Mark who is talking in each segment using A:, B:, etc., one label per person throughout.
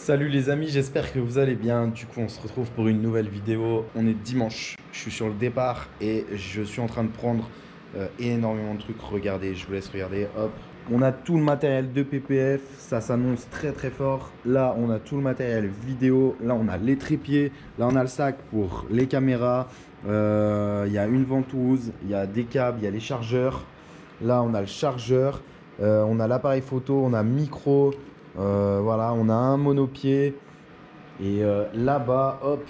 A: Salut les amis, j'espère que vous allez bien. Du coup, on se retrouve pour une nouvelle vidéo. On est dimanche, je suis sur le départ et je suis en train de prendre énormément de trucs. Regardez, je vous laisse regarder. Hop. On a tout le matériel de PPF, ça s'annonce très très fort. Là, on a tout le matériel vidéo. Là, on a les trépieds. Là, on a le sac pour les caméras. Il y a une ventouse, il y a des câbles, il y a les chargeurs. Là, on a le chargeur. On a l'appareil photo, on a micro. Voilà, on a un monopied. Et là-bas, hop,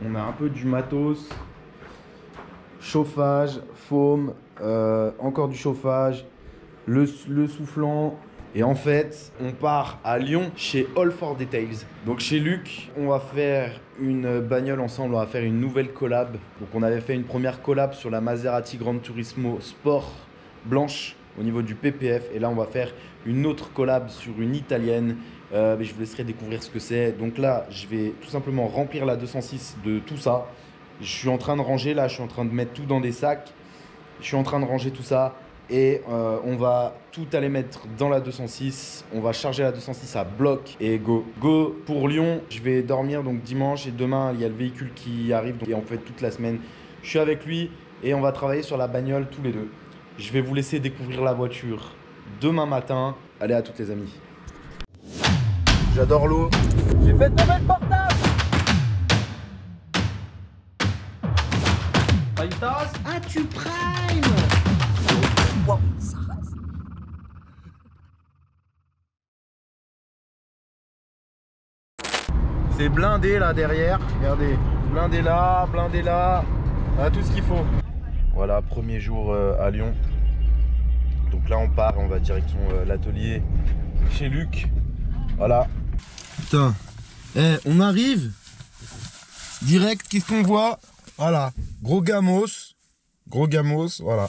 A: on a un peu du matos. Chauffage, foam, encore du chauffage, le soufflant. Et en fait, on part à Lyon chez All for Details. Donc chez Luc, on va faire une bagnole ensemble, on va faire une nouvelle collab. Donc on avait fait une première collab sur la Maserati Gran Turismo Sport blanche au niveau du PPF. Et là, on va faire une autre collab sur une italienne. Mais je vous laisserai découvrir ce que c'est. Donc là, je vais tout simplement remplir la 206 de tout ça. Je suis en train de ranger là, je suis en train de mettre tout dans des sacs. Je suis en train de ranger tout ça. Et on va tout aller mettre dans la 206. On va charger la 206 à bloc et go. Go pour Lyon. Je vais dormir donc dimanche et demain, il y a le véhicule qui arrive. Et en fait, toute la semaine, je suis avec lui et on va travailler sur la bagnole tous les deux. Je vais vous laisser découvrir la voiture demain matin. Allez, à toutes les amis. J'adore l'eau. J'ai fait tomber le portable. Pas une tasse?
B: Ah, tu prime! Wow, ça rase.
A: C'est blindé là derrière. Regardez, blindé là, blindé là. On a tout ce qu'il faut. Voilà, premier jour à Lyon. Donc là on part, on va direction l'atelier chez Luc. Voilà. Putain, on arrive. Direct, qu'est-ce qu'on voit? Voilà, gros gamos. Gros gamos, voilà.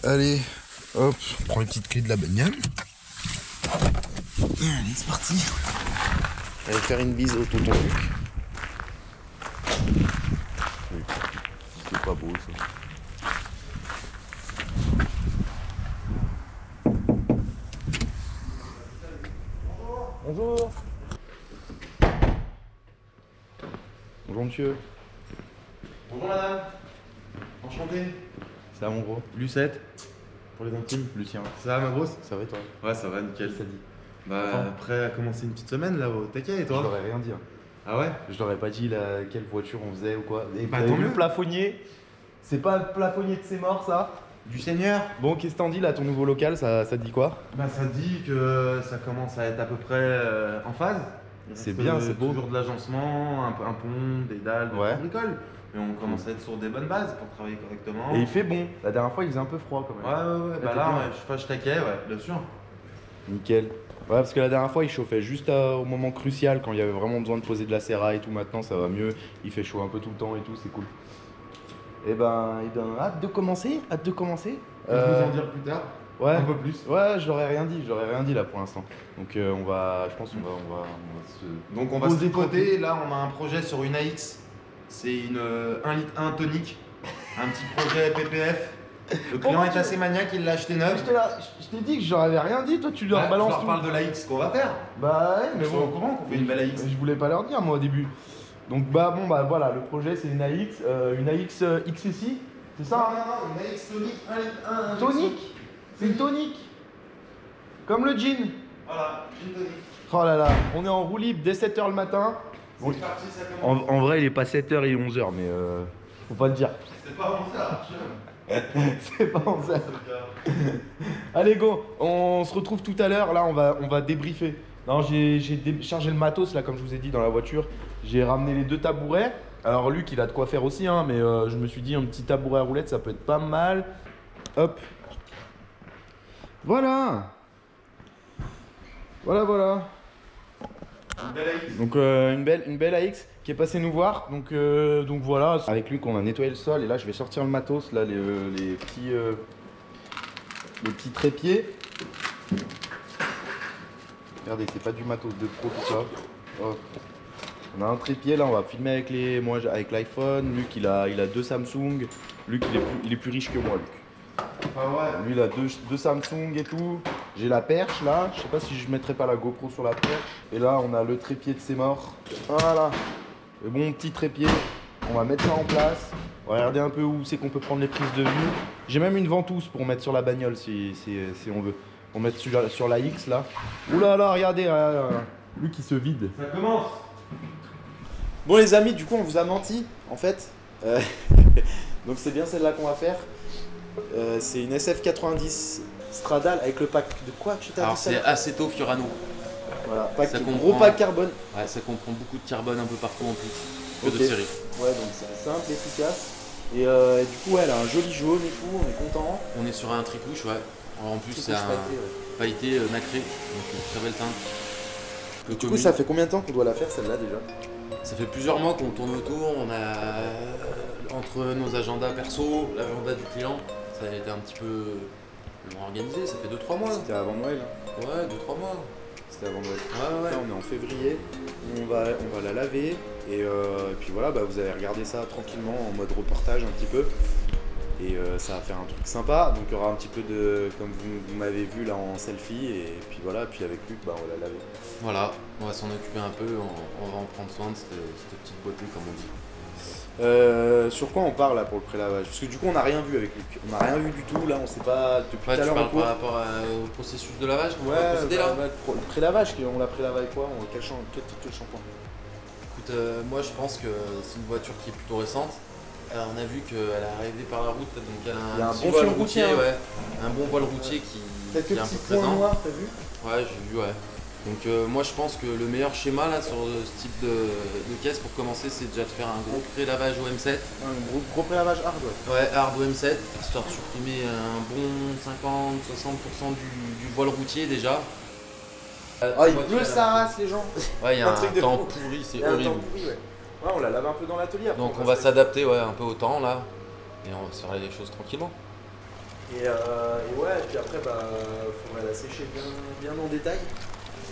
A: Allez, hop, on prend les petites clés de la bagnole. Allez, c'est parti. Allez faire une bise au tonton Luc. Oui, c'était pas beau ça. Bonjour. Bonjour monsieur.
C: Bonjour madame. Enchanté.
A: Ça va mon gros? Lucette. Pour les intimes, Lucien.
C: Ça va ma grosse?
A: Ça va et toi?
C: Ouais, ça va, nickel.
A: Ça dit.
C: Bah,
A: Enfin,
C: après à commencer une petite semaine là au taquet et
A: Je
C: toi?
A: l'aurais rien dit.
C: Ah ouais?
A: Je l'aurais pas dit quelle voiture on faisait ou quoi. Et
C: Bah,
A: vous avez
C: tant
A: vu
C: mieux.
A: le plafonnier? C'est pas le plafonnier de ses morts ça?
C: Du Seigneur?
A: Bon, qu'est-ce que t'en dis là, ton nouveau local, ça te dit quoi?
C: Bah ça dit que ça commence à être à peu près en phase. Il
A: C'est
C: reste,
A: bien, c'est beau.
C: Toujours de l'agencement, un pont, des dalles, des
A: Ouais.
C: bricoles. Mais on commence à être sur des bonnes bases pour travailler correctement.
A: Et il fait bon. La dernière fois, il faisait un peu froid quand même.
C: Ouais. Bah
A: t'es
C: là,
A: bien.
C: ouais, je taquais, ouais, bien sûr.
A: Nickel. Ouais, parce que la dernière fois, il chauffait juste au moment crucial, quand il y avait vraiment besoin de poser de la serra et tout. Maintenant, ça va mieux. Il fait chaud un peu tout le temps et tout, c'est cool. Et ben, hâte de commencer, hâte de commencer.
C: Je vais vous en dire plus tard.
A: Ouais.
C: Un peu plus.
A: Ouais, je l'aurais rien dit là pour l'instant. Donc je pense qu'on va se...
C: Donc on va se
A: poser
C: tricoter. Là, on a un projet sur une AX. C'est une 1 litre 1 tonique. Un petit projet PPF. Le client est assez maniaque, il l'a acheté neuf.
A: Je t'ai dit que j'aurais rien dit, toi tu leur
C: Ouais,
A: balances
C: je leur
A: tout.
C: parle de l'AX qu'on va faire.
A: Bah ouais, mais
C: Ils sont au
A: bon.
C: courant qu'on fait une belle AX.
A: Je voulais pas leur dire moi au début. Donc voilà, le projet c'est une AX XSI, c'est ça?
C: Non, une AX tonique 1 litre 1.
A: Tonique? C'est une tonique. Comme le jean.
C: Voilà, gin tonique.
A: Oh là là, on est en roue libre dès 7h le matin.
C: C'est parti, ça commence.
A: En vrai, il est pas 7h, il est 11h, mais faut pas le dire.
C: C'est pas bon ça.
A: C'est pas 11h. Allez, go, on se retrouve tout à l'heure. Là, on va débriefer. Non, j'ai chargé le matos, là, comme je vous ai dit, dans la voiture. J'ai ramené les 2 tabourets. Alors, Luc, il a de quoi faire aussi, hein, mais je me suis dit, un petit tabouret à roulettes, ça peut être pas mal. Hop. Voilà. Voilà.
C: Une belle AX.
A: Donc une belle AX qui est passée nous voir. Donc voilà, avec lui qu'on a nettoyé le sol et là je vais sortir le matos, là les petits trépieds. Regardez, c'est pas du matos de pro tout ça. Hop. On a un trépied là, on va filmer avec avec l'iPhone. Luc il a 2 Samsung. Luc il est plus riche que moi, Luc.
C: Ah ouais.
A: Lui il a deux Samsung et tout. J'ai la perche là, je sais pas si je mettrai pas la GoPro sur la perche. Et là on a le trépied de ses morts. Voilà, le bon petit trépied. On va mettre ça en place. On va regarder un peu où c'est qu'on peut prendre les prises de vue. J'ai même une ventouse pour mettre sur la bagnole si on veut. Pour mettre sur la X là. Ouh là là, regardez, lui qui se vide.
C: Ça commence.
A: Bon les amis, du coup on vous a menti en fait. Donc c'est bien celle-là qu'on va faire. C'est une SF90 Stradale avec le pack de quoi tu t'as
D: Alors
A: dit ça
D: c'est Aceto Fiorano.
A: Voilà, pack,
D: Ça
A: gros
D: comprend-
A: pack carbone.
D: Ouais, ça comprend beaucoup de carbone un peu partout en plus. Que
A: Ok.
D: de série.
A: Ouais, donc c'est simple, efficace. Et du coup, ouais, elle a un joli jaune et tout, on est content.
D: On est sur un tricouche, ouais. En plus, c'est
A: Tricouche
D: un
A: pailleté, ouais.
D: pailleté nacré, donc une très belle teinte. Peu
A: Du coup,
D: commune.
A: ça fait combien de temps qu'on doit la faire celle-là déjà?
D: Ça fait plusieurs mois qu'on tourne autour. On a entre nos agendas perso, l'agenda du client, ça a été un petit peu organisé. Ça fait 2-3 mois.
A: C'était avant Noël. Hein.
D: Ouais, 2-3 mois.
A: C'était avant Noël.
D: Ouais, ouais.
A: Là, on est en février. On va la laver. Et puis voilà, bah, vous allez regarder ça tranquillement en mode reportage un petit peu. Et ça va faire un truc sympa. Donc il y aura un petit peu de, comme vous m'avez vu là en selfie. Et puis voilà, puis avec Luc, bah, on va la laver.
D: Voilà, on va s'en occuper un peu. On va en prendre soin de cette petite beauté, comme on dit.
A: Sur quoi on parle là pour le pré-lavage? Parce que du coup on n'a rien vu avec Luc. On n'a rien vu du tout là, on sait pas depuis tout
D: Ouais,
A: à
D: tu
A: l'heure en
D: parles
A: cours.
D: par rapport au processus de lavage? On va
A: Ouais,
D: procéder là.
A: le pré-lavage, on l'a pré-lavé avec quoi? Quel type de shampoing?
D: Écoute, moi je pense que c'est une voiture qui est plutôt récente. On a vu qu'elle est arrivée par la route, donc elle a
A: Il y a un
D: petit
A: bon
D: voile
A: fil routier, hein.
D: ouais. Un bon voile routier qui
A: Quelques
D: est un
A: petits
D: peu
A: points
D: présent.
A: noirs, t'as vu?
D: Ouais, j'ai vu, ouais. Donc moi je pense que le meilleur schéma là sur ce type de caisse pour commencer, c'est déjà de faire un gros pré-lavage au M7.
A: Un gros pré-lavage hard, ouais.
D: Ouais, hard au M7, histoire de supprimer un bon 50-60% du voile routier déjà.
A: Ah, il pleut sa race, les gens!
D: Ouais, il y a
A: Un truc de
D: un temps
A: fou.
D: pourri, c'est
A: Il y a un
D: horrible.
A: temps pourri, ouais. Ouais, on la lave un peu dans l'atelier. après,
D: Donc on va
A: se-
D: s'adapter ouais, un peu au temps là, et on va se faire les choses tranquillement.
A: Et ouais, et puis après, bah, faudrait la sécher bien en détail.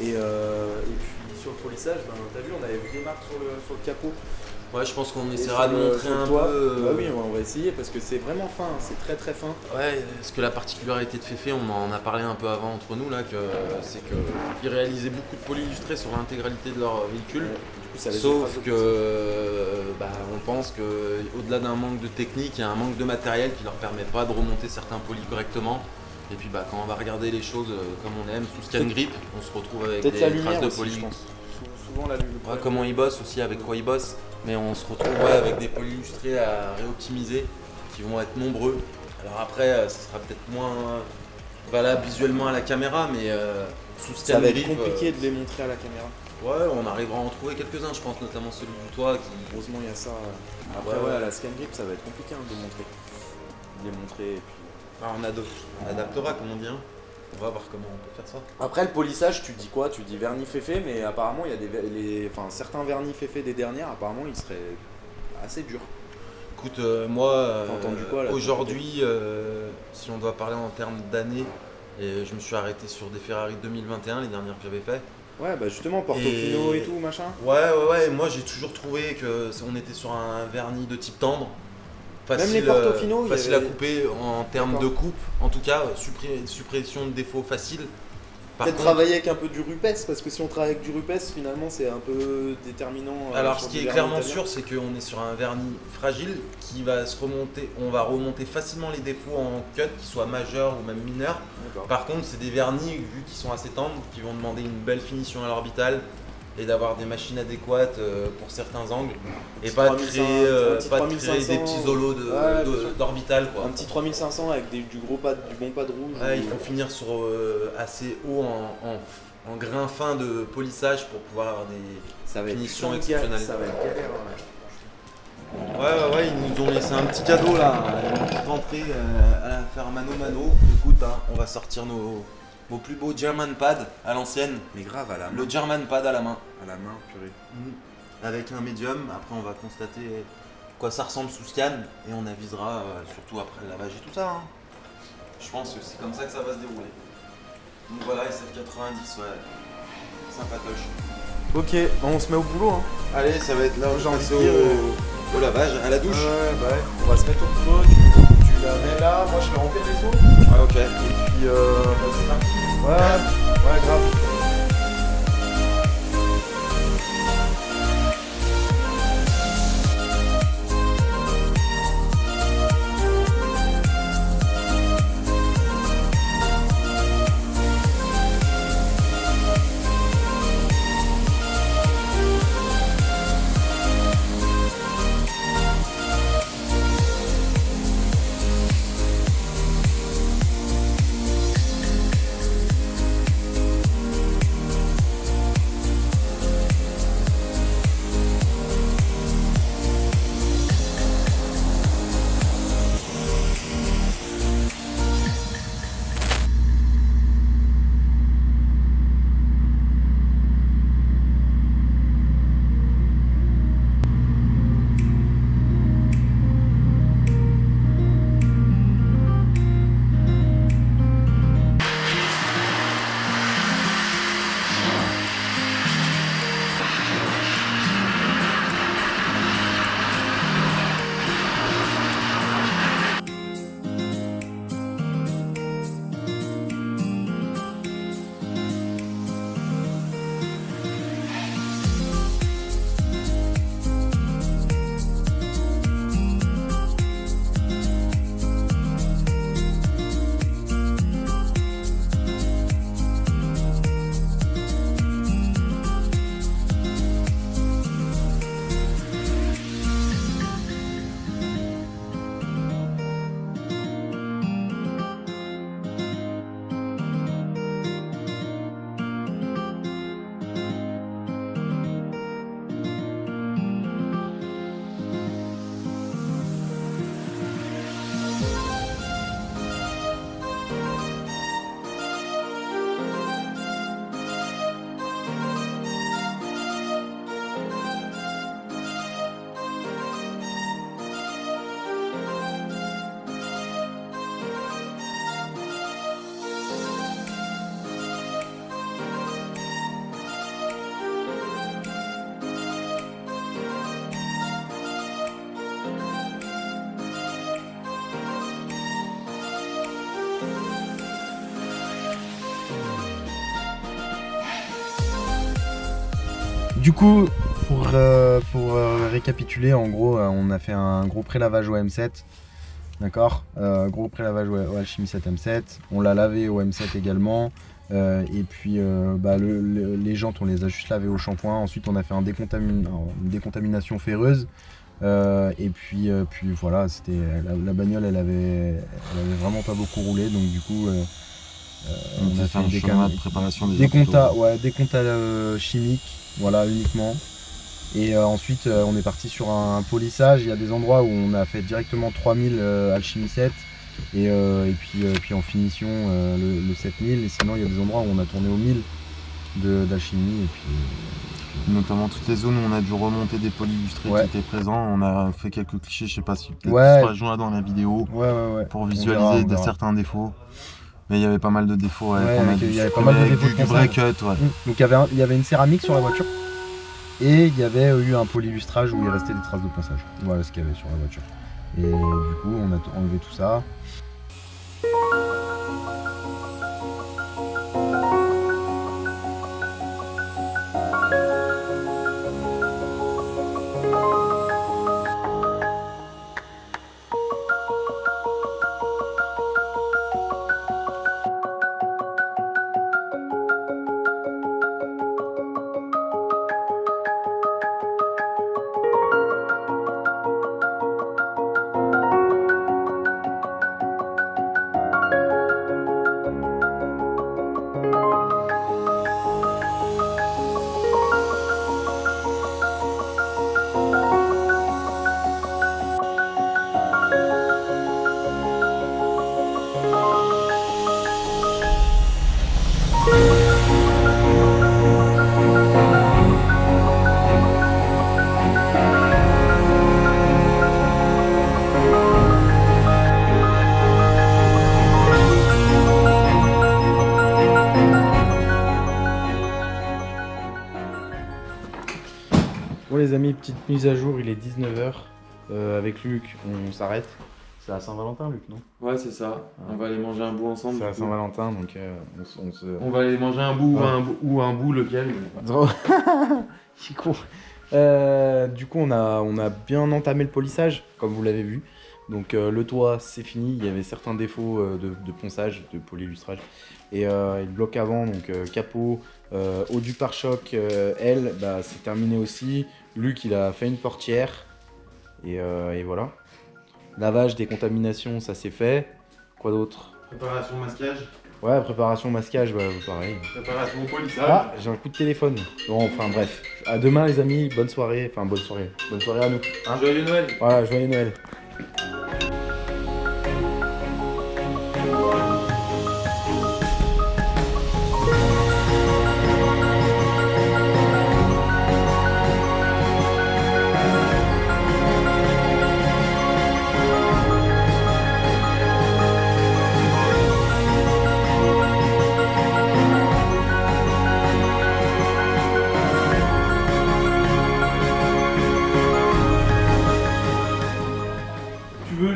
A: Et puis sur le polissage, ben, t'as vu, on avait vu des marques sur le capot.
D: Ouais, je pense qu'on
A: Et
D: essaiera
A: sur
D: de
A: le-
D: montrer
A: sur le
D: un
A: toit.
D: peu.
A: Bah oui, on va essayer parce que c'est vraiment fin, c'est très fin.
D: Ouais, parce que la particularité de Féfé, on en a parlé un peu avant entre nous là, c'est qu'ils réalisaient beaucoup de polyillustrés sur l'intégralité de leur véhicule.
A: Du coup, ça laisse des
D: Sauf
A: traces de
D: que bah, on pense qu'au-delà d'un manque de technique, il y a un manque de matériel qui leur permet pas de remonter certains polis correctement. Et puis bah, quand on va regarder les choses comme on aime, sous scan grip, on se retrouve avec
A: peut-être la
D: des
A: lumière
D: traces de
A: aussi,
D: polis.
A: je pense. Souvent la lumière.
D: Ouais, comment ils bossent aussi, avec quoi ils bossent. Mais on se retrouve ouais, avec des polis illustrés à réoptimiser qui vont être nombreux. Alors après, ce sera peut-être moins valable visuellement à la caméra, mais sous
A: Ça
D: scan
A: va être
D: grip,
A: compliqué de les montrer à la caméra.
D: ouais, on arrivera à en trouver quelques-uns, je pense, notamment celui du toit qui.
A: Heureusement, il y a ça. Après,
D: Ouais,
A: ouais,
D: ouais.
A: à la scan grip, ça va être compliqué hein, de montrer. De les montrer et puis.
D: Ah, on adaptera, comme on dit. Hein. On va voir comment on peut faire ça.
A: Après le polissage, tu dis quoi? Tu dis vernis féfé, mais apparemment il y a certains vernis féfé des dernières, apparemment ils seraient assez durs.
D: Écoute, moi,
A: T'as entendu quoi, là,
D: aujourd'hui, si on doit parler en termes d'années, et je me suis arrêté sur des Ferrari 2021, les dernières que j'avais fait.
A: Ouais, bah justement, Portofino
D: Et-
A: et tout, machin.
D: Ouais, moi j'ai toujours trouvé que on était sur un vernis de type tendre. Facile,
A: les Portofino, il y
D: facile
A: avait-
D: à couper en termes de
A: D'accord.
D: coupe, en tout cas, suppression de défauts facile. Par
A: Peut-être
D: contre,
A: travailler avec un peu du rupes, parce que si on travaille avec du rupes, finalement c'est un peu déterminant.
D: alors
A: sur
D: ce qui
A: du
D: est
A: vernis
D: clairement
A: italien.
D: sûr, c'est qu'on est sur un vernis fragile qui va se remonter, on va remonter facilement les défauts en cut, qu'ils soient majeurs ou même mineurs.
A: D'accord.
D: Par contre, c'est des vernis, vu qu'ils sont assez tendres, qui vont demander une belle finition à l'orbital et d'avoir des machines adéquates pour certains angles et
A: petit
D: pas de
A: 3500,
D: créer,
A: un petit
D: pas de créer
A: 3500,
D: des petits holos
A: ouais, bien sûr.
D: d'orbital. Quoi.
A: Un petit 3500 avec du bon pad rouge.
D: Ouais,
A: ou-
D: il faut finir sur assez haut en grain fin de polissage pour pouvoir avoir des.
A: ça va être
D: finition
A: chiant,
D: exceptionnelle.
A: Ça va être galère.
D: Ouais, ils nous ont laissé un petit cadeau là, une petite rentrée à la faire mano. Écoute, hein, on va sortir nos plus beaux German pads à l'ancienne.
A: Mais grave à la main.
D: Le German pad à la main.
A: À la main, purée.
D: Avec un médium, après on va constater quoi ça ressemble sous scan et on avisera surtout après le lavage et tout ça. Hein. Je pense que c'est comme ça que ça va se dérouler. Donc voilà, SF90, ouais, sympatoche.
A: Ok, on se met au boulot. Hein.
D: Allez, ça va être là où
A: J'ai envie de
D: passer
A: dire,
D: au lavage, à la douche.
A: Ouais, bah ouais. On va se mettre au boulot. Tu mets là, moi je vais remplir les seaux.
D: Ouais, ok.
A: Et puis bah, c'est parti. Ouais, grave. Du coup, pour récapituler, en gros, on a fait un gros prélavage au M7. D'accord, gros prélavage au Alchemy 7 M7. On l'a lavé au M7 également. Et puis les jantes, on les a juste lavées au shampoing. Ensuite, on a fait une décontamination ferreuse. Et puis voilà, c'était la bagnole, elle avait vraiment pas beaucoup roulé. Donc du coup,
D: on a fait un schéma de préparation des
A: décompta chimique. Voilà, uniquement. Et ensuite on est parti sur un polissage. Il y a des endroits où on a fait directement 3000 Alchemy 7 et puis en finition le 7000. Et sinon il y a des endroits où on a tourné au 1000 d'Alchemy. Et puis
D: notamment toutes les zones où on a dû remonter des polylustrés qui étaient présents. On a fait quelques clichés, je sais pas si peut-être tu seras joint dans la vidéo pour visualiser certains défauts. Mais il y avait pas mal de défauts.
A: Il y avait pas mal de défauts
D: du vrai cut.
A: Donc il y avait une céramique sur la voiture et il y avait eu un polylustrage où il restait des traces de ponçage. Voilà ce qu'il y avait sur la voiture. Et du coup on a enlevé tout ça. Bon les amis, petite mise à jour, il est 19 h. Avec Luc, on s'arrête. C'est à Saint-Valentin, Luc, non?
D: Ouais, c'est ça. On va aller manger un bout ensemble.
A: C'est à
D: du coup.
A: Saint-Valentin, donc on se.
D: On va aller manger un bout ou un bout lequel.
A: Drôle. Je suis con. Du coup, on a bien entamé le polissage, comme vous l'avez vu. Donc le toit, c'est fini. Il y avait certains défauts de ponçage, de polylustrage. Et le bloc avant, donc capot, haut du pare-choc, aile, bah, c'est terminé aussi. Luc, il a fait une portière. Et voilà. Lavage, décontamination, ça c'est fait. Quoi d'autre?
D: Préparation masquage.
A: Ouais, préparation masquage, ouais, pareil.
D: Préparation polissage.
A: Ah, j'ai un coup de téléphone. Bon, enfin bref. À demain les amis, bonne soirée. Enfin bonne soirée. Bonne soirée à nous.
D: Un joyeux Noël.
A: Voilà, joyeux Noël.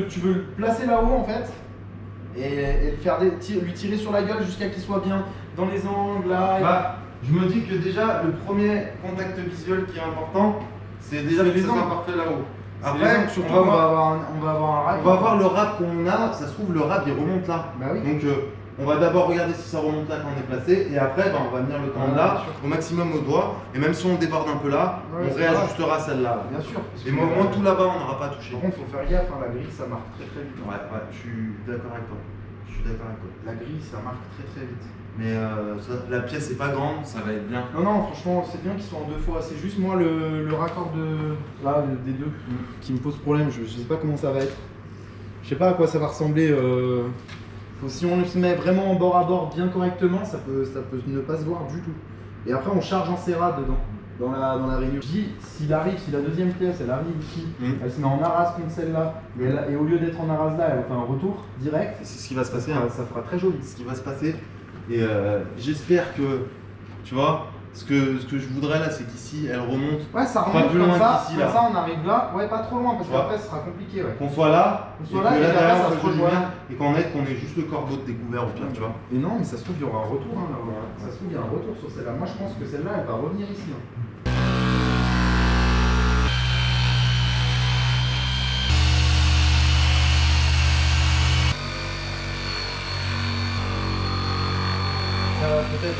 A: Tu veux le placer là-haut en fait et le faire lui tirer sur la gueule jusqu'à qu'il soit bien dans les angles là.
C: Bah, je me dis que déjà, le premier contact visuel qui est important, c'est déjà
A: C'est
C: que
A: les
C: ça soit
A: angles.
C: parfait là-haut.
A: C'est les
C: Après,
A: angles, surtout
C: on va
A: qu'on
C: voir.
A: on va avoir un rack.
C: On va voir le rap qu'on a, ça se trouve le rap il remonte là.
A: Bah oui.
C: Donc on va d'abord regarder si ça remonte là quand on est placé et après on va venir le tendre
A: Ouais,
C: là
A: bien sûr.
C: au maximum au doigt et même si on déborde un peu là,
A: Ouais,
C: on
A: c'est
C: réajustera celle-là.
A: Bien sûr.
C: Et moi, au moins tout là-bas on n'aura pas touché.
A: Par contre, faut faire gaffe, hein, la grille ça marque très très vite.
C: Ouais, je suis d'accord avec toi. Je suis d'accord avec toi.
A: La grille ça marque très très vite.
C: Mais la pièce est pas grande, ça va être bien.
A: Non, non, franchement, c'est bien qu'ils soient en deux fois. C'est juste moi le raccord des deux qui me pose problème. Je sais pas comment ça va être. Je sais pas à quoi ça va ressembler. Si on se met vraiment bord à bord bien correctement, ça peut ne pas se voir du tout. Et après, on charge en serrade dedans, dans la rainure. Je dis, si la deuxième pièce, elle arrive ici, elle se met en arras contre celle-là, et au lieu d'être en arras là, elle fait un retour direct.
C: C'est ce qui va se passer.
A: Ça fera très joli.
C: Ce qui va se passer. Et j'espère que, tu vois, ce que je voudrais là, c'est qu'ici, elle remonte.
A: Ouais, ça
C: Pas
A: remonte
C: plus
A: comme
C: loin
A: ça,
C: qu'ici,
A: comme
C: là.
A: ça on arrive là, ouais pas trop loin parce
C: Tu vois.
A: qu'après ce sera compliqué ouais.
C: Qu'on soit là,
A: Qu'on soit là,
C: que
A: et
C: là
A: qu'après,
C: derrière,
A: ça
C: on
A: se
C: peut jouer
A: rejoigne.
C: bien, et qu'on ait juste le corbeau de découvert au pire, tu vois.
A: Et non mais ça se trouve il y aura un retour hein, là. Ça se trouve il y a un retour sur celle-là. Moi je pense que celle-là elle va revenir ici. Hein. Peut-être.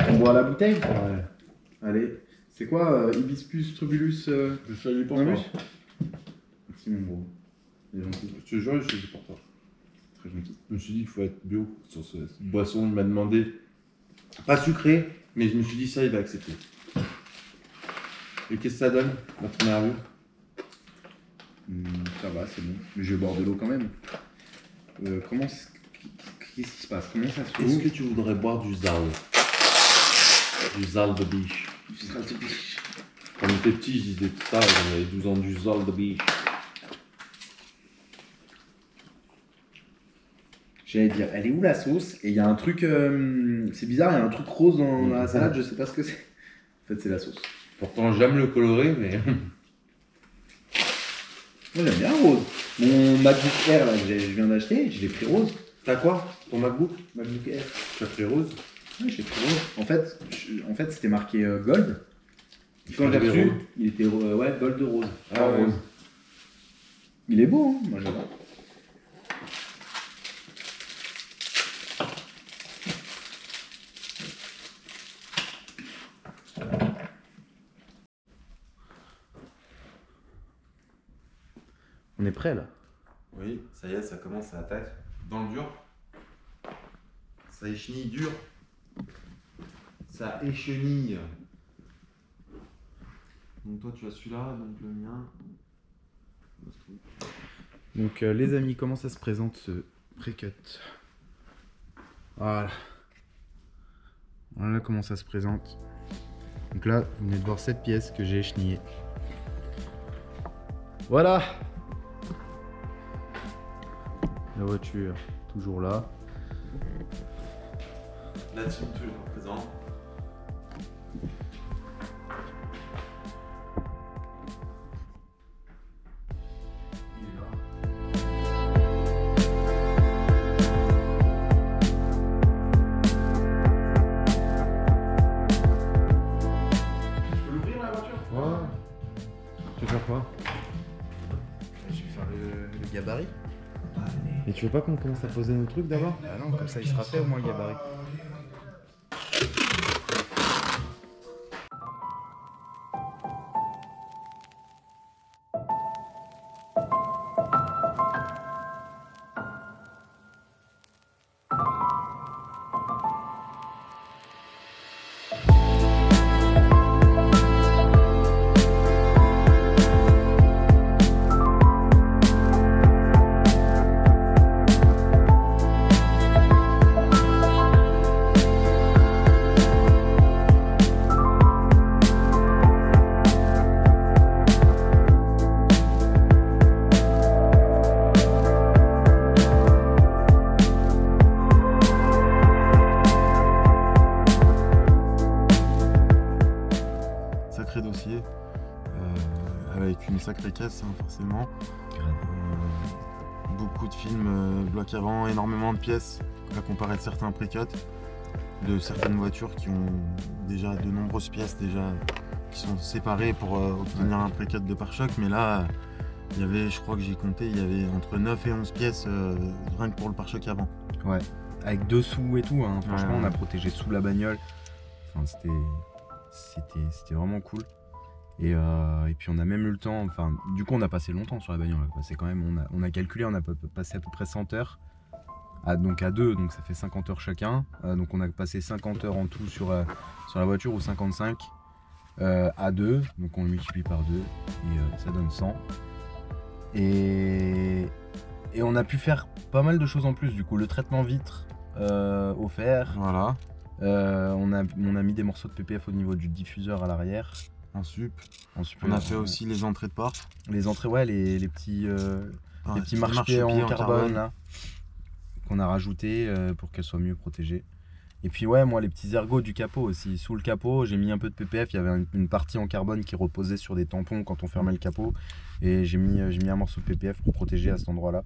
A: On boit la bouteille.
C: Ouais.
A: Allez. C'est quoi Hibiscus trubulus
C: Je salue pour
A: Nimbus
C: toi.
A: Merci mon gros. Il est gentil.
C: Je te jure, je suis pour toi.
A: Très gentil.
C: Je me suis dit qu'il faut être bio sur cette boisson. Il m'a demandé pas sucré, mais je me suis dit ça, il va accepter. Et qu'est-ce que ça donne, la première vue?
A: Ça va, c'est bon. Mais je vais boire de l'eau quand même. Qu'est-ce qui se passe? Comment ça se
C: Est-ce
A: fait
C: que tu voudrais boire du Zal? Du Zal de biche. Quand j'étais petit, je disais tout ça, j'en avais 12 ans, du Zal de biche.
A: J'allais dire, elle est où la sauce? Et il y a un truc, c'est bizarre, il y a un truc rose dans la salade, je sais pas ce que c'est. En fait, c'est la sauce.
C: Pourtant, j'aime le coloré, mais.
A: Moi, j'aime bien rose. Mon MacBook Air, là, que je viens d'acheter, je l'ai pris rose.
C: T'as quoi? Ton MacBook?
A: MacBook Air.
C: Tu as pris rose?
A: Ouais, j'ai pris rose. En fait c'était marqué Gold. Et quand
C: Il
A: j'ai
C: était
A: reçu,
C: rose.
A: il était ouais, Gold de rose.
C: Ah
A: Pas
C: ouais.
A: rose. Il est beau, hein, moi j'adore. On est prêt là.
C: Oui, ça y est, ça commence à attaquer. Dans le dur. Ça échenille dur. ça échenille. Donc toi tu as celui-là, donc le mien.
A: Donc les amis, comment ça se présente ce pré-cut? Voilà. Voilà comment ça se présente. Donc là, vous venez de voir cette pièce que j'ai échenillée. Voilà. La voiture, toujours là.
C: La team toujours présent.
A: Tu veux faire quoi? Je vais faire le gabarit. Et tu veux pas qu'on commence à poser nos trucs d'abord? Ah non, comme ça il sera fait au moins le gabarit.
C: Sacré dossier, avec une sacrée caisse hein, forcément. Beaucoup de films bloc avant, énormément de pièces à comparer de certains pré-cuts, de certaines voitures qui ont déjà de nombreuses pièces déjà qui sont séparées pour obtenir un pré-cut de pare-choc, mais là il y avait, je crois que j'ai compté, il y avait entre 9 et 11 pièces rien que pour le pare-choc avant.
A: Ouais, avec dessous et tout, hein. Franchement on a protégé sous la bagnole. Enfin, c'était vraiment cool. Et puis on a même eu le temps, enfin du coup on a passé longtemps sur la bagnole. On a passé quand même, on a calculé, on a passé à peu près 100 heures. Donc à deux, donc ça fait 50 heures chacun. Donc on a passé 50 heures en tout sur la voiture, ou 55 à deux. Donc on le multiplie par deux et ça donne 100. Et on a pu faire pas mal de choses en plus. Du coup le traitement vitre offert.
C: Voilà.
A: On a mis des morceaux de PPF au niveau du diffuseur à l'arrière.
C: En sup.
A: On
C: a fait aussi les entrées de porte.
A: Les entrées, ouais, les petits marchepieds en carbone là, qu'on a rajouté pour qu'elles soient mieux protégées. Et puis ouais, moi les petits ergots du capot aussi. Sous le capot, j'ai mis un peu de PPF. Il y avait une partie en carbone qui reposait sur des tampons quand on fermait le capot. Et j'ai mis un morceau de PPF pour protéger à cet endroit-là.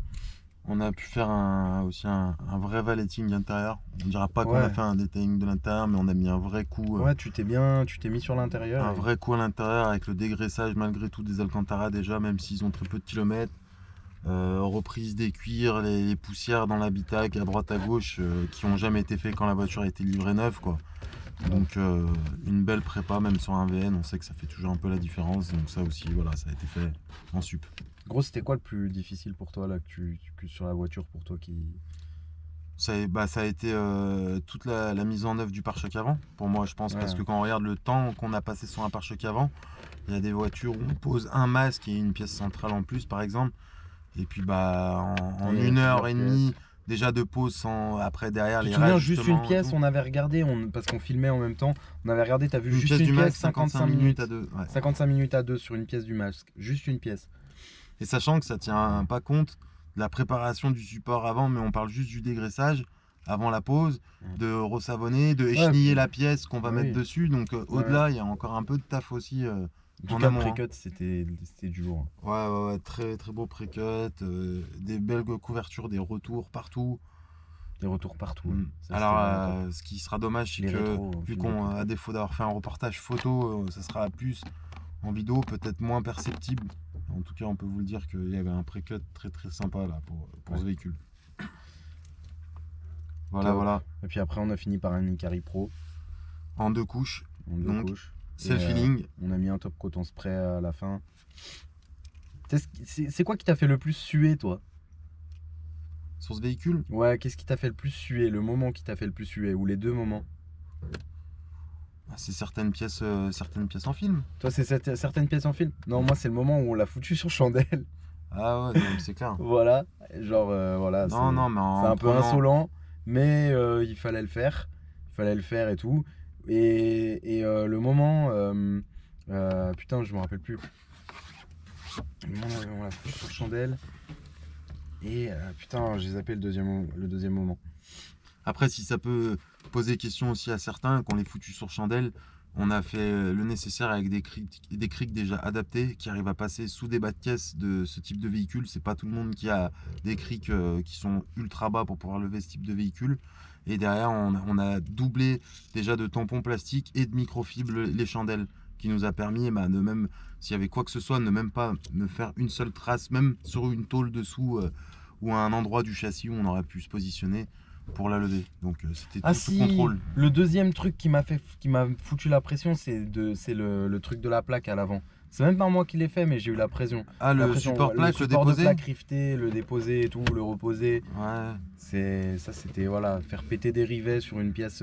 C: On a pu faire aussi un vrai valeting intérieur. On dira pas qu'on a fait un detailing de l'intérieur, mais on a mis un vrai coup.
A: Ouais, tu t'es mis sur l'intérieur.
C: Un vrai coup à l'intérieur avec le dégraissage malgré tout des Alcantara déjà, même s'ils ont très peu de kilomètres. Reprise des cuirs, les poussières dans l'habitacle à droite à gauche qui ont jamais été faits quand la voiture a été livrée neuve quoi. Donc une belle prépa même sur un VN, on sait que ça fait toujours un peu la différence. Donc ça aussi, voilà, ça a été fait en sup.
A: Gros, c'était quoi le plus difficile pour toi là que sur la voiture pour toi qui...
C: Ça a été toute la mise en œuvre du pare-choc avant, pour moi je pense, parce que quand on regarde le temps qu'on a passé sur un pare-choc avant, il y a des voitures où on pose un masque et une pièce centrale en plus par exemple, et puis en 1h30 déjà de pause sans après derrière les
A: rajustements. Juste une pièce, on avait regardé, parce qu'on filmait en même temps, on avait regardé, t'as vu
C: une
A: juste
C: pièce
A: une
C: du
A: pièce,
C: masque, 55 minutes à deux. Ouais.
A: 55 minutes à deux sur une pièce du masque, juste une pièce.
C: Et sachant que ça tient pas compte de la préparation du support avant, mais on parle juste du dégraissage avant la pause, de resavonner, de écheniller la pièce qu'on va mettre dessus. Donc au-delà, il y a encore un peu de taf aussi.
A: En tout cas, pré-cut, c'était du lourd.
C: Ouais, très très beau pré-cut, des belles couvertures, des retours partout.
A: Des retours partout.
C: Ça, alors, ce qui sera dommage, c'est que vu qu'on à défaut d'avoir fait un reportage photo, ça sera plus en vidéo, peut-être moins perceptible. En tout cas, on peut vous le dire qu'il y avait un pré-cut très très sympa là pour ce véhicule. Voilà.
A: Et puis après, on a fini par un Icari Pro.
C: En deux couches.
A: Self-healing. On a mis un top coton spray à la fin. C'est quoi qui t'a fait le plus suer, toi?
C: Sur ce véhicule?
A: Ouais, qu'est-ce qui t'a fait le plus suer? Le moment qui t'a fait le plus suer? Ou les deux moments?
C: C'est certaines pièces en film.
A: Toi, c'est certaines pièces en film? Non, moi, c'est le moment où on l'a foutu sur chandelle.
C: Ah ouais, non, c'est clair.
A: Voilà, genre, voilà.
C: Non, mais
A: c'est un peu
C: prenant-
A: insolent, mais il fallait le faire. Il fallait le faire et tout. Et le moment. Putain, je me rappelle plus. Le moment où on l'a foutu sur chandelle. Et putain, j'ai zappé le deuxième moment.
C: Après, si ça peut poser question aussi à certains, qu'on les foutu sur chandelle, on a fait le nécessaire avec des crics déjà adaptés qui arrivent à passer sous des bas de caisse de ce type de véhicule. C'est pas tout le monde qui a des crics qui sont ultra bas pour pouvoir lever ce type de véhicule. Et derrière, on a doublé déjà de tampons plastiques et de microfibres les chandelles, qui nous a permis de même, s'il y avait quoi que ce soit, ne même pas me faire une seule trace, même sur une tôle dessous ou à un endroit du châssis où on aurait pu se positionner pour la lever. Donc c'était tout ce contrôle.
A: Le deuxième truc qui m'a foutu la pression, c'est le truc de la plaque à l'avant. C'est même pas moi qui l'ai fait, mais j'ai eu la pression.
C: Ah,
A: la
C: le
A: pression,
C: support plaque, le déposer,
A: de plaque rifté, le déposer et tout, le reposer.
C: Ouais.
A: Ça, c'était voilà, faire péter des rivets sur une pièce.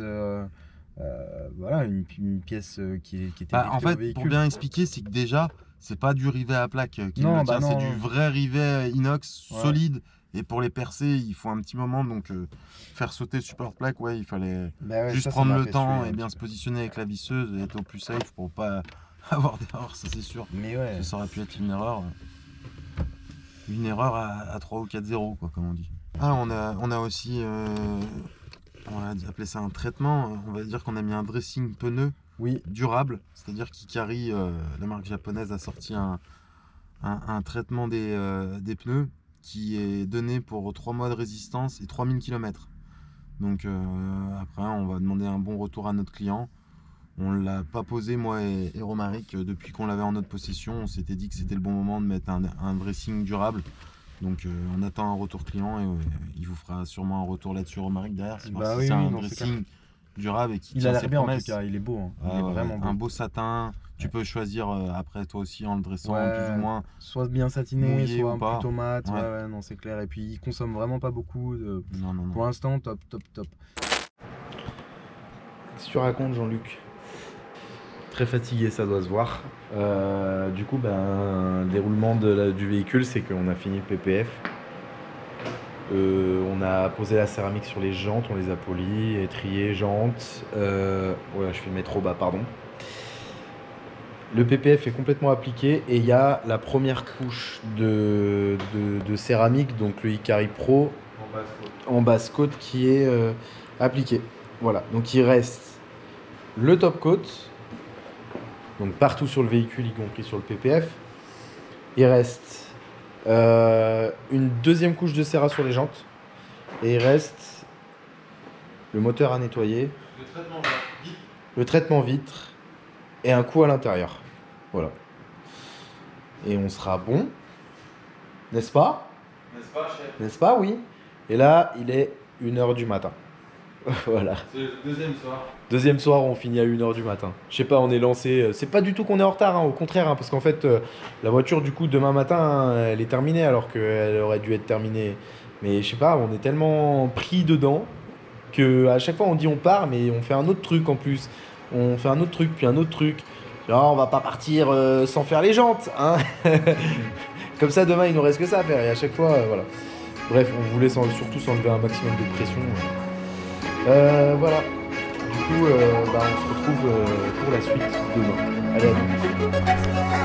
A: Voilà, une pièce qui était
C: En
A: livrée au
C: fait,
A: véhicule.
C: pour bien expliquer, c'est que déjà, c'est pas du rivet à plaque qui
A: Non,
C: le tient,
A: bah
C: c'est
A: non.
C: du vrai rivet inox
A: Ouais.
C: solide. Et pour les percer, il faut un petit moment, donc faire sauter le support plaque, ouais, il fallait
A: Bah ouais,
C: juste
A: ça
C: prendre
A: m'a
C: le
A: fait
C: temps
A: suer
C: et
A: un
C: bien
A: petit
C: se
A: peu.
C: positionner avec la visseuse et être au plus safe pour pas avoir d'erreur, ça c'est sûr.
A: Mais ouais.
C: Ça aurait pu être une erreur à 3 ou 4-0, quoi, comme on dit. Ah, on a aussi, on va appeler ça un traitement, on va dire qu'on a mis un dressing pneu
A: Oui.
C: durable, c'est-à-dire qu'Ikari, la marque japonaise, a sorti un traitement des pneus qui est donné pour 3 mois de résistance et 3000 km. Donc après, on va demander un bon retour à notre client. On ne l'a pas posé, moi et Romaric, depuis qu'on l'avait en notre possession. On s'était dit que c'était le bon moment de mettre un dressing durable. Donc on attend un retour client et il vous fera sûrement un retour là-dessus, Romaric, derrière. C'est
A: Bah
C: si
A: oui,
C: c'est
A: oui,
C: un
A: non, c'est
C: dressing durable et qui
A: Il
C: tient
A: a
C: ses
A: l'air bien en tout
C: promesses.
A: cas, il est beau. Hein. Il
C: Ah
A: est
C: ouais,
A: vraiment beau.
C: un beau satin. Tu peux choisir après toi aussi en le dressant
A: Ouais,
C: plus ou moins.
A: soit bien satiné,
C: mouillé
A: soit
C: ou pas.
A: plutôt mat.
C: Ouais.
A: Ouais, non, c'est clair. Et puis il consomme vraiment pas beaucoup.
C: Non.
A: Pour l'instant, top.
E: Qu'est-ce que tu racontes, Jean-Luc? Très fatigué, ça doit se voir. Du coup, déroulement du véhicule, c'est qu'on a fini le PPF. On a posé la céramique sur les jantes, on les a polies, étriées, jantes. Ouais, je fais le métro bas, pardon. Le PPF est complètement appliqué et il y a la première couche de céramique, donc le Ikari Pro en basse côte qui est appliquée. Voilà, donc il reste le top coat, donc partout sur le véhicule, y compris sur le PPF. Il reste une deuxième couche de Serra sur les jantes et il reste le moteur à nettoyer, le traitement vitre et un coup à l'intérieur. Voilà. Et on sera bon, n'est-ce pas?
C: N'est-ce pas, chef?
E: N'est-ce pas, oui? Et là, il est 1h du matin. Voilà.
C: C'est le deuxième soir.
E: Deuxième soir, on finit à 1h du matin. Je sais pas, on est lancé. C'est pas du tout qu'on est en retard, hein, au contraire, hein, parce qu'en fait, la voiture, du coup, demain matin, hein, elle est terminée alors qu'elle aurait dû être terminée. Mais je sais pas, on est tellement pris dedans que à chaque fois, on dit on part, mais on fait un autre truc en plus. On fait un autre truc, puis un autre truc. Genre, on va pas partir sans faire les jantes, hein. Comme ça, demain, il nous reste que ça à faire. Et à chaque fois, voilà. Bref, on voulait surtout s'enlever un maximum de pression. Voilà. Du coup, on se retrouve pour la suite demain. Allez, à tous.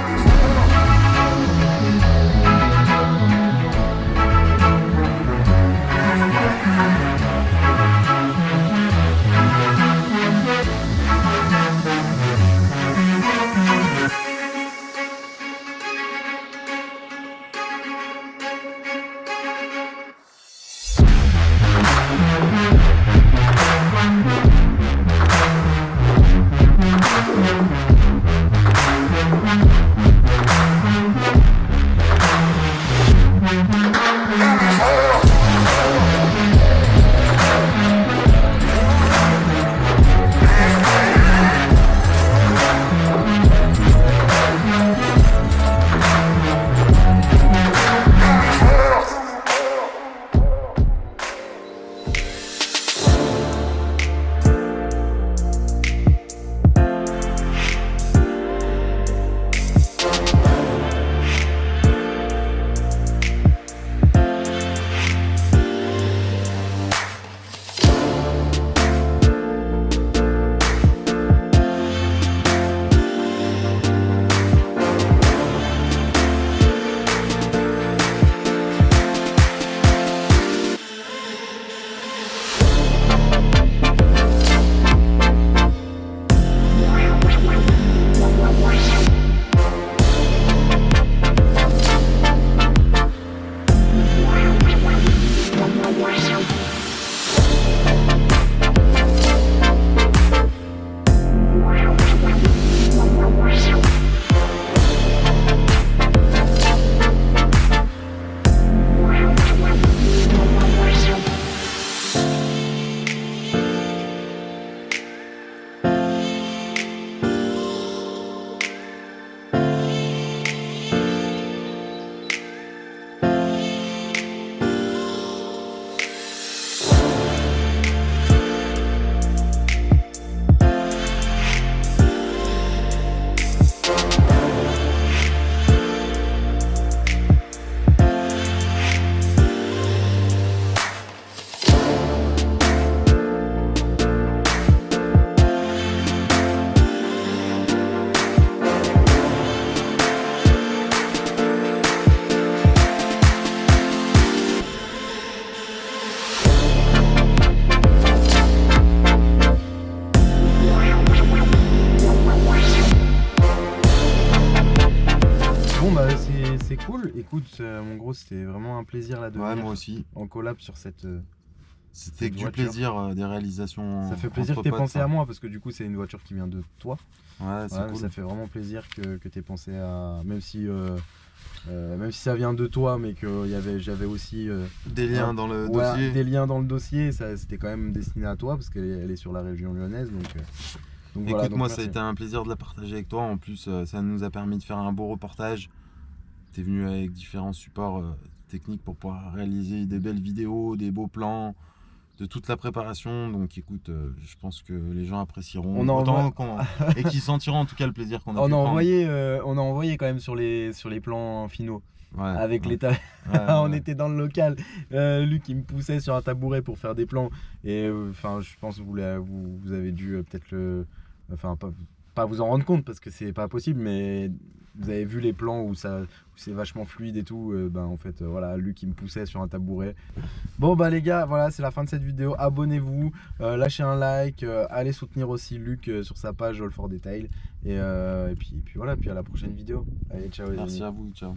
F: mon gros, c'était vraiment un plaisir là de
C: Ouais,
F: venir
C: moi aussi.
F: en collab sur cette.
C: C'était
F: cette
C: que du
F: voiture.
C: plaisir, des réalisations.
F: Ça fait plaisir que
C: entre
F: t'aies
C: potes,
F: pensé
C: ça.
F: à moi parce que du coup, c'est une voiture qui vient de toi.
C: Ouais, c'est
F: Voilà,
C: cool.
F: ça fait vraiment plaisir que t'aies pensé à. Même si ça vient de toi, mais que j'avais aussi
C: Des liens dans le
F: ouais,
C: dossier.
F: des liens dans le dossier. C'était quand même destiné à toi parce qu'elle est sur la région lyonnaise. Donc voilà,
C: Écoute,
F: donc
C: moi,
F: merci.
C: ça a été un plaisir de la partager avec toi. En plus, ça nous a permis de faire un beau reportage. T'es venu avec différents supports techniques pour pouvoir réaliser des belles vidéos, des beaux plans, de toute la préparation. Donc écoute, je pense que les gens apprécieront
F: On en
C: autant et qu'ils sentiront en tout cas le plaisir qu'on a pu
F: On a
C: prendre.
F: envoyé quand même sur les plans finaux.
C: Ouais,
F: Avec
C: ouais.
F: l'état,
C: Ouais,
F: on
C: ouais.
F: était dans le local. Luc il me poussait sur un tabouret pour faire des plans. Et enfin, je pense que vous avez dû peut-être pas vous en rendre compte parce que c'est pas possible, mais vous avez vu les plans où c'est vachement fluide et tout. En fait, voilà, Luc il me poussait sur un tabouret. Bon bah les gars, voilà, c'est la fin de cette vidéo. Abonnez-vous, lâchez un like, allez soutenir aussi Luc sur sa page All for Detail. Et puis voilà, puis à la prochaine vidéo. Allez, ciao les amis.
C: Merci à vous, ciao.